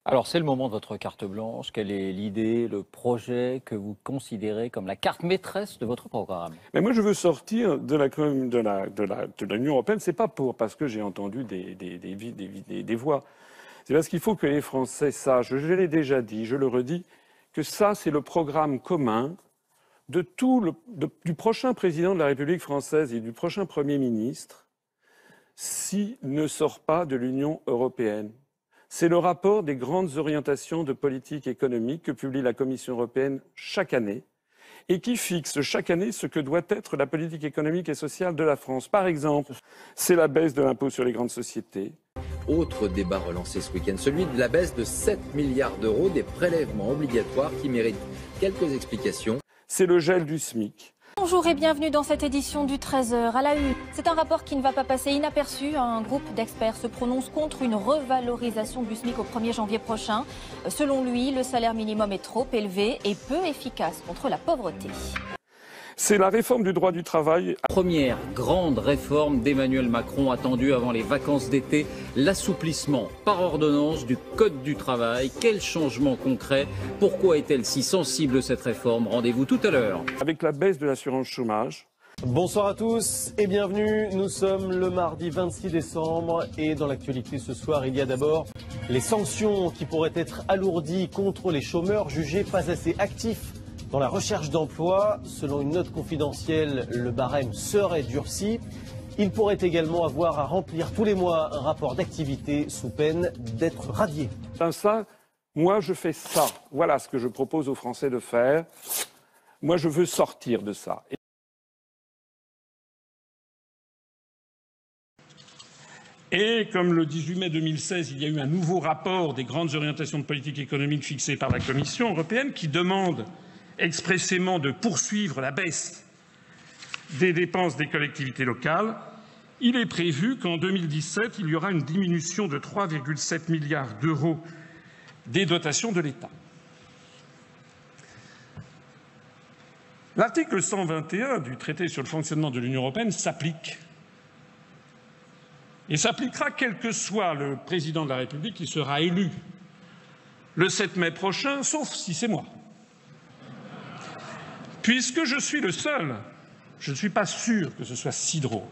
Alors, c'est le moment de votre carte blanche. Quelle est l'idée, le projet que vous considérez comme la carte maîtresse de votre programme? Mais moi, je veux sortir de l'Union européenne. C'est pas parce que j'ai entendu des voix. C'est parce qu'il faut que les Français sachent, je l'ai déjà dit, je le redis, que ça, c'est le programme commun du prochain président de la République française et du prochain Premier ministre s'il ne sort pas de l'Union européenne. C'est le rapport des grandes orientations de politique économique que publie la Commission européenne chaque année et qui fixe chaque année ce que doit être la politique économique et sociale de la France. Par exemple, c'est la baisse de l'impôt sur les grandes sociétés. Autre débat relancé ce week-end, celui de la baisse de 7 milliards d'euros des prélèvements obligatoires qui méritent quelques explications. C'est le gel du SMIC. Bonjour et bienvenue dans cette édition du 13h à la une. C'est un rapport qui ne va pas passer inaperçu. Un groupe d'experts se prononce contre une revalorisation du SMIC au 1er janvier prochain. Selon lui, le salaire minimum est trop élevé et peu efficace contre la pauvreté. C'est la réforme du droit du travail. Première grande réforme d'Emmanuel Macron attendue avant les vacances d'été, l'assouplissement par ordonnance du Code du travail. Quel changement concret? Pourquoi est-elle si sensible cette réforme? Rendez-vous tout à l'heure. Avec la baisse de l'assurance chômage. Bonsoir à tous et bienvenue. Nous sommes le mardi 26 décembre et dans l'actualité ce soir, il y a d'abord les sanctions qui pourraient être alourdies contre les chômeurs jugés pas assez actifs dans la recherche d'emploi. Selon une note confidentielle, le barème serait durci. Il pourrait également avoir à remplir tous les mois un rapport d'activité sous peine d'être radié. Ça, moi je fais ça. Voilà ce que je propose aux Français de faire. Moi je veux sortir de ça. Et comme le 18 mai 2016, il y a eu un nouveau rapport des grandes orientations de politique économique fixées par la Commission européenne qui demande expressément de poursuivre la baisse des dépenses des collectivités locales, il est prévu qu'en 2017, il y aura une diminution de 3,7 milliards d'euros des dotations de l'État. L'article 121 du traité sur le fonctionnement de l'Union européenne s'applique. Et s'appliquera quel que soit le président de la République qui sera élu le 7 mai prochain, sauf si c'est moi. Puisque je suis le seul, je ne suis pas sûr que ce soit si drôle.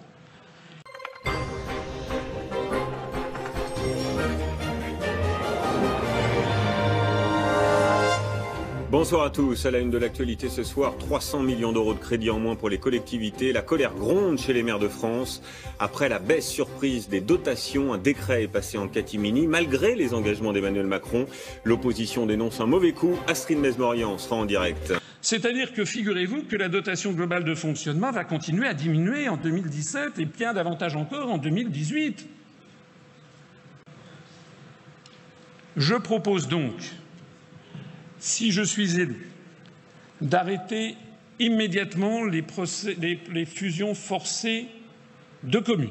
Bonsoir à tous. À la une de l'actualité ce soir, 300 millions d'euros de crédit en moins pour les collectivités. La colère gronde chez les maires de France. Après la baisse surprise des dotations, un décret est passé en catimini. Malgré les engagements d'Emmanuel Macron, l'opposition dénonce un mauvais coup. Astrid Mesmorian sera en direct. C'est-à-dire que figurez-vous que la dotation globale de fonctionnement va continuer à diminuer en 2017 et bien davantage encore en 2018. Je propose donc, si je suis élu, d'arrêter immédiatement les fusions forcées de communes.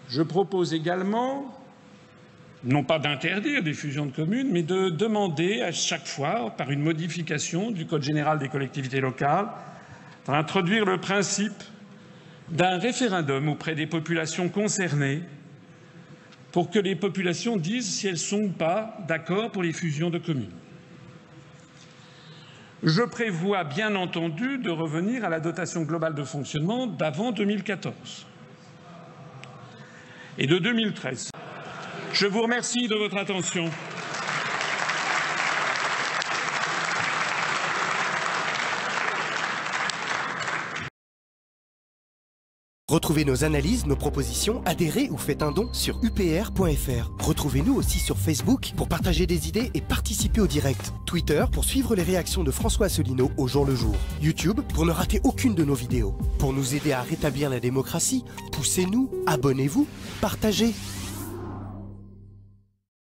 Je propose également, non pas d'interdire des fusions de communes, mais de demander à chaque fois, par une modification du Code général des collectivités locales, d'introduire le principe d'un référendum auprès des populations concernées pour que les populations disent si elles sont ou pas d'accord pour les fusions de communes. Je prévois bien entendu de revenir à la dotation globale de fonctionnement d'avant 2014 et de 2013. Je vous remercie de votre attention. Retrouvez nos analyses, nos propositions, adhérez ou faites un don sur upr.fr. Retrouvez-nous aussi sur Facebook pour partager des idées et participer au direct. Twitter pour suivre les réactions de François Asselineau au jour le jour. YouTube pour ne rater aucune de nos vidéos. Pour nous aider à rétablir la démocratie, poussez-nous, abonnez-vous, partagez.